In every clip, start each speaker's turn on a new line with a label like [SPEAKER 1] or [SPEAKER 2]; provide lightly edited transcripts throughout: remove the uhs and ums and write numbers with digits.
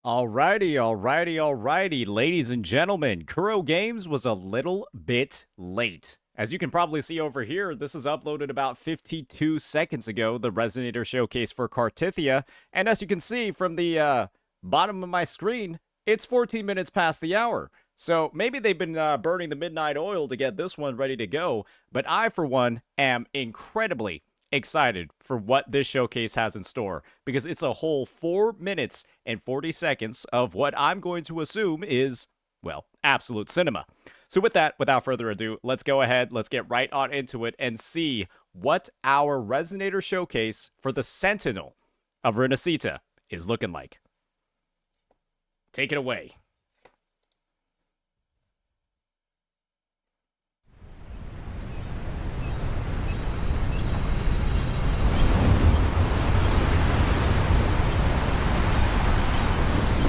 [SPEAKER 1] Alrighty, ladies and gentlemen. Kuro Games was a little bit late. As you can probably see over here, this is uploaded about 52 seconds ago, the Resonator showcase for Cartethyia, and as you can see from the bottom of my screen, it's 14 minutes past the hour. So maybe they've been burning the midnight oil to get this one ready to go, but I, for one, am incredibly excited for what this showcase has in store because it's a whole 4 minutes and 40 seconds of what I'm going to assume is, well, absolute cinema. So with that, without further ado, let's go ahead, let's get right on into it and see what our Resonator showcase for the Sentinel of Renacita is looking like. Take it away.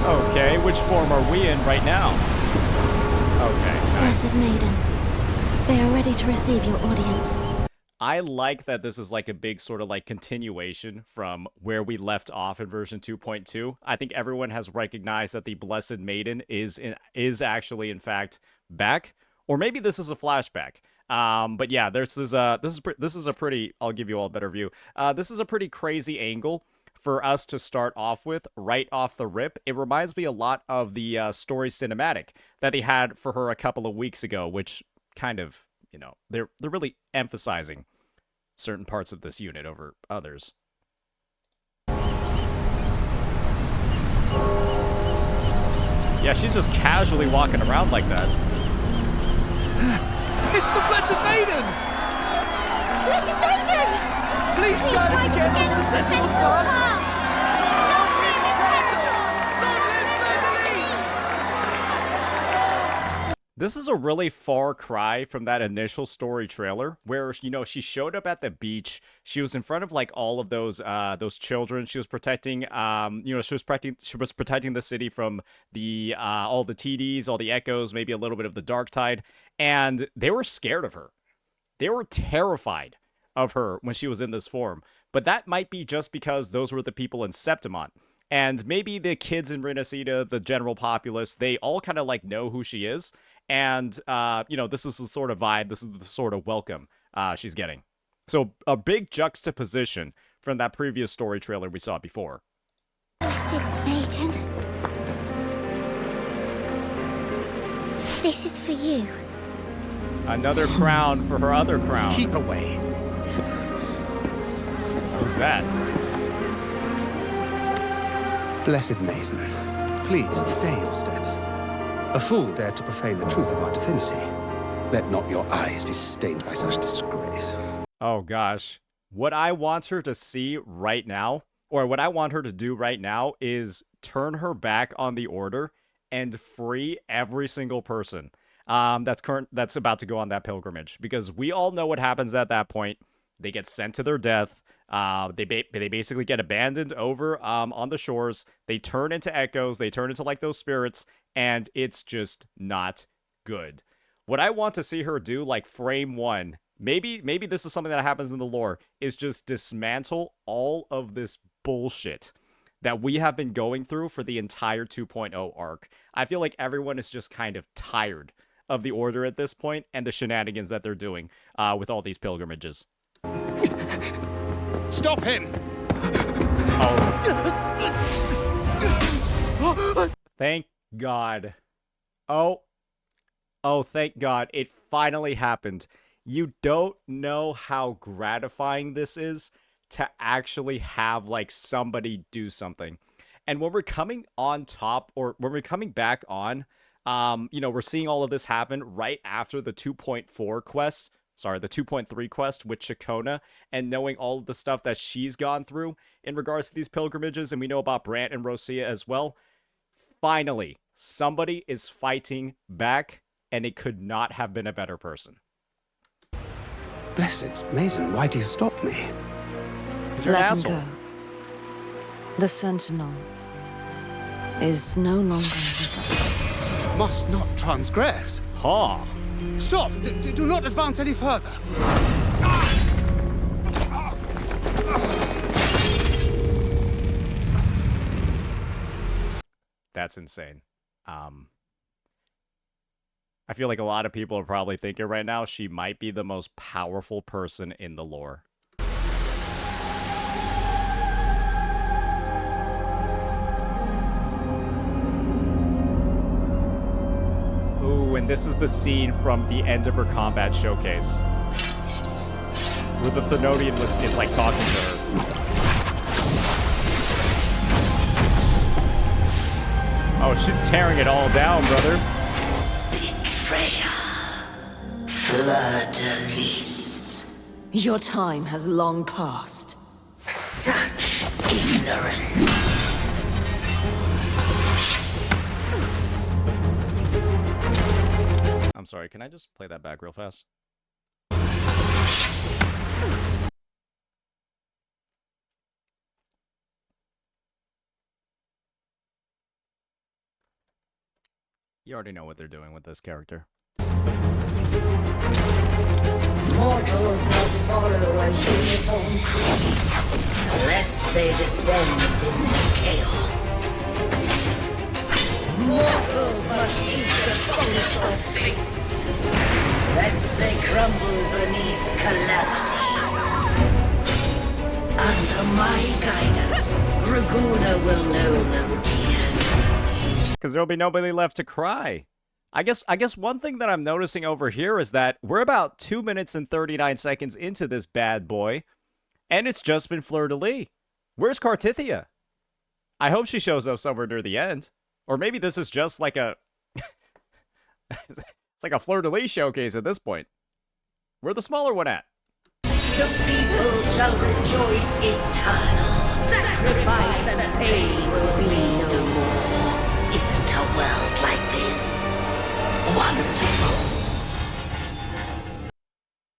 [SPEAKER 1] Okay, which form are we in right now? Okay, nice.
[SPEAKER 2] Blessed Maiden, they are ready to receive your audience.
[SPEAKER 1] I like that this is like a big sort of like continuation from where we left off in version 2.2. I think everyone has recognized that the Blessed Maiden is actually in fact back, or maybe this is a flashback. But yeah, this is a pretty. I'll give you all a better view. This is a pretty crazy angle for us to start off with right off the rip. It reminds me a lot of the story cinematic that they had for her a couple of weeks ago, which kind of, you know, they're really emphasizing certain parts of this unit over others. Yeah, she's just casually walking around like that.
[SPEAKER 3] It's the Blessed Maiden!
[SPEAKER 2] Blessed Maiden!
[SPEAKER 3] Please guide us again to the Sentinel's path!
[SPEAKER 1] This is a really far cry from that initial story trailer where, you know, she showed up at the beach. She was in front of like all of those children. She was protecting, she was protecting the city from the all the TDs, all the echoes, maybe a little bit of the dark tide, and they were scared of her. They were terrified of her when she was in this form. But that might be just because those were the people in Septimont. And maybe the kids in Renacita, the general populace, they all kind of like know who she is. And, this is the sort of vibe, this is the sort of welcome she's getting. So a big juxtaposition from that previous story trailer we saw before.
[SPEAKER 2] Blessed Maiden, this is for you.
[SPEAKER 1] Another crown for her other crown.
[SPEAKER 3] Keep away.
[SPEAKER 1] Who's that?
[SPEAKER 3] Blessed Maiden, please stay your steps. A fool dared to profane the truth of our divinity. Let not your eyes be stained by such disgrace.
[SPEAKER 1] Oh gosh. What I want her to see right now, or what I want her to do right now, is turn her back on the Order and free every single person that's about to go on that pilgrimage. Because we all know what happens at that point. They get sent to their death. They basically get abandoned over on the shores. They turn into echoes. They turn into like those spirits, and it's just not good. What I want to see her do, like frame one, maybe this is something that happens in the lore, is just dismantle all of this bullshit that we have been going through for the entire 2.0 arc. I feel like everyone is just kind of tired of the Order at this point and the shenanigans that they're doing with all these pilgrimages.
[SPEAKER 3] Stop him!
[SPEAKER 1] Oh. Thank God. Oh, thank God. It finally happened. You don't know how gratifying this is to actually have, like, somebody do something. And when we're coming on top, or when we're coming back on, we're seeing all of this happen right after the 2.4 quest. Sorry, the 2.3 quest with Chacona, and knowing all of the stuff that she's gone through in regards to these pilgrimages, and we know about Brant and Rosia as well. Finally, somebody is fighting back, and it could not have been a better person.
[SPEAKER 3] Blessed Maiden, why do you stop me?
[SPEAKER 4] Let him go. The Sentinel is no longer with us.
[SPEAKER 3] Must not transgress.
[SPEAKER 1] Huh.
[SPEAKER 3] Stop! Do not advance any further.
[SPEAKER 1] That's insane. I feel like a lot of people are probably thinking right now she might be the most powerful person in the lore. Ooh, and this is the scene from the end of her combat showcase, where the Thenodian is like talking to her. Oh, she's tearing it all down, brother.
[SPEAKER 5] Betrayer. Fleur-de-lis.
[SPEAKER 4] Your time has long passed.
[SPEAKER 5] Such ignorance.
[SPEAKER 1] I'm sorry, can I just play that back real fast? You already know what they're doing with this character.
[SPEAKER 5] Mortals must follow a uniform creed, lest they descend into chaos. Mortals must seek the solace of faith, lest they crumble beneath calamity. Under my guidance, Raguna will know no tears.
[SPEAKER 1] Because there'll be nobody left to cry. I guess one thing that I'm noticing over here is that we're about 2 minutes and 39 seconds into this bad boy, and it's just been Fleur-de-lis. Where's Cartethyia? I hope she shows up somewhere near the end. Or maybe this is just like a... it's like a Fleur-de-lis showcase at this point. Where's the smaller one at?
[SPEAKER 5] The people shall rejoice eternal. Sacrifice and pain will be no more. Isn't a world like this wonderful?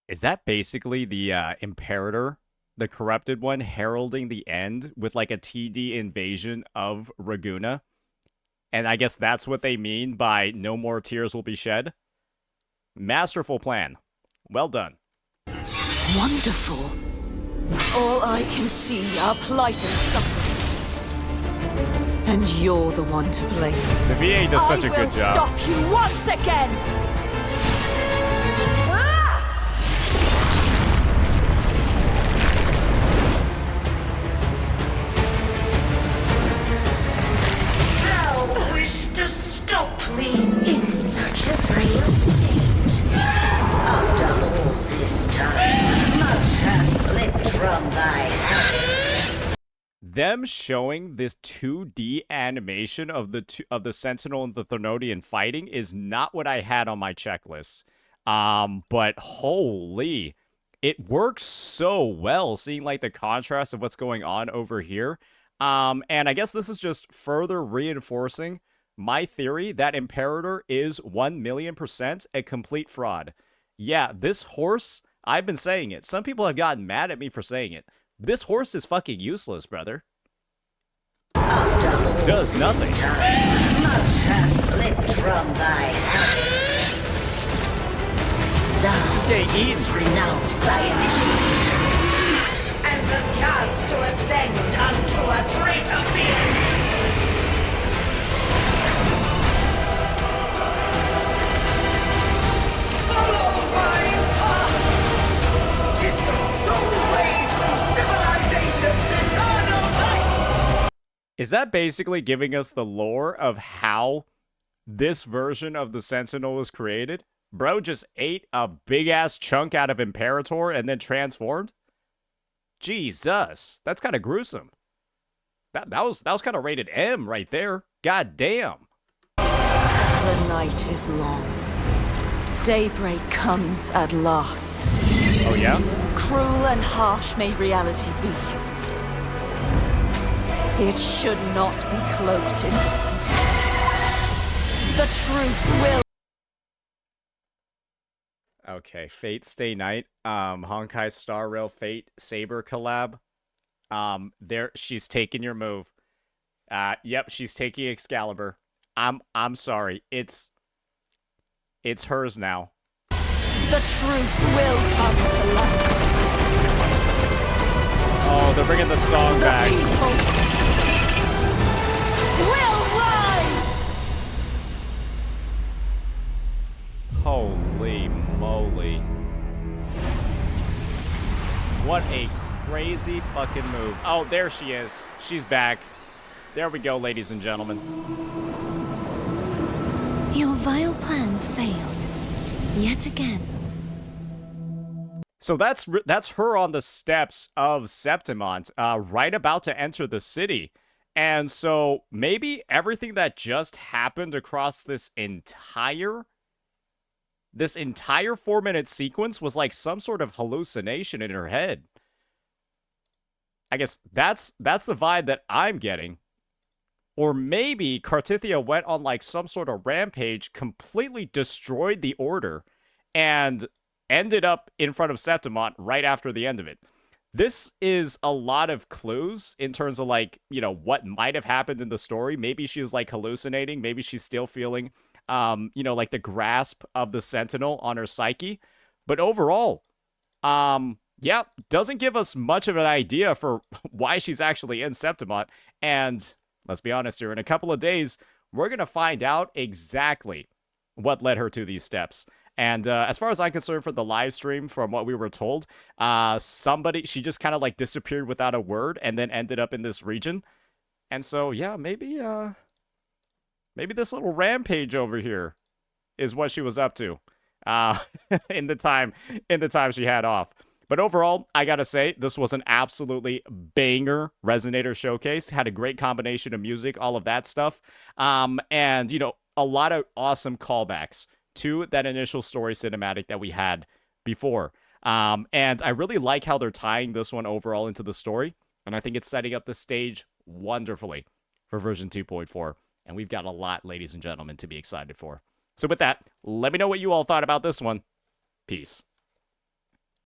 [SPEAKER 1] Is that basically the Imperator, the corrupted one, heralding the end with like a TD invasion of Raguna? And I guess that's what they mean by no more tears will be shed? Masterful plan. Well done.
[SPEAKER 4] Wonderful. All I can see are plight and suffering. And you're the one to blame.
[SPEAKER 1] The VA does such a good job.
[SPEAKER 4] I will stop you once again!
[SPEAKER 5] Thou wish to stop me in such a frail state. After all this time, much has slipped from thy hand.
[SPEAKER 1] Them showing this 2D animation of the Sentinel and the Thenodian fighting is not what I had on my checklist. But holy, it works so well seeing like the contrast of what's going on over here. And I guess this is just further reinforcing my theory that Imperator is 1,000,000% a complete fraud. Yeah, this horse, I've been saying it. Some people have gotten mad at me for saying it. This horse is fucking useless, brother. Does nothing.
[SPEAKER 5] Much has slipped from thy hand.
[SPEAKER 1] She's getting eaten.
[SPEAKER 5] Renounce thy initiation and the chance to ascend unto a greater being. Follow my path. 'Tis the sole way through civilization's eternal light.
[SPEAKER 1] Is that basically giving us the lore of how this version of the Sentinel was created? Bro just ate a big-ass chunk out of Imperator and then transformed? Jesus, that's kind of gruesome. That was kind of rated M right there. God damn.
[SPEAKER 4] The night is long. Daybreak comes at last.
[SPEAKER 1] Oh yeah?
[SPEAKER 4] Cruel and harsh may reality be. It should not be cloaked in deceit. The truth will...
[SPEAKER 1] Okay, Fate Stay Night, Honkai Star Rail Fate Saber collab. She's taking your move. Yep, she's taking Excalibur. I'm sorry. It's hers now.
[SPEAKER 4] The truth will come to light.
[SPEAKER 1] Oh, they're bringing the song back.
[SPEAKER 4] Will rise!
[SPEAKER 1] crazy fucking move. Oh, there she is. She's back. There we go, ladies and gentlemen.
[SPEAKER 2] Your vile plan failed. Yet again.
[SPEAKER 1] So that's her on the steps of Septimont, right about to enter the city. And so maybe everything that just happened across this entire 4-minute sequence was like some sort of hallucination in her head. I guess that's the vibe that I'm getting. Or maybe Cartethyia went on like some sort of rampage, completely destroyed the order, and ended up in front of Septimont right after the end of it. This is a lot of clues in terms of like, you know, what might have happened in the story. Maybe she's like hallucinating. Maybe she's still feeling, you know, like the grasp of the Sentinel on her psyche. But overall, yeah, doesn't give us much of an idea for why she's actually in Septimont. And let's be honest here, in a couple of days, we're going to find out exactly what led her to these steps. And as far as I'm concerned, for the live stream, from what we were told, she just kind of like disappeared without a word and then ended up in this region. And so, yeah, maybe this little rampage over here is what she was up to in the time she had off. But overall, I gotta say, this was an absolutely banger Resonator showcase. Had a great combination of music, all of that stuff. And, you know, a lot of awesome callbacks to that initial story cinematic that we had before. And I really like how they're tying this one overall into the story. And I think it's setting up the stage wonderfully for version 2.4. And we've got a lot, ladies and gentlemen, to be excited for. So with that, let me know what you all thought about this one. Peace.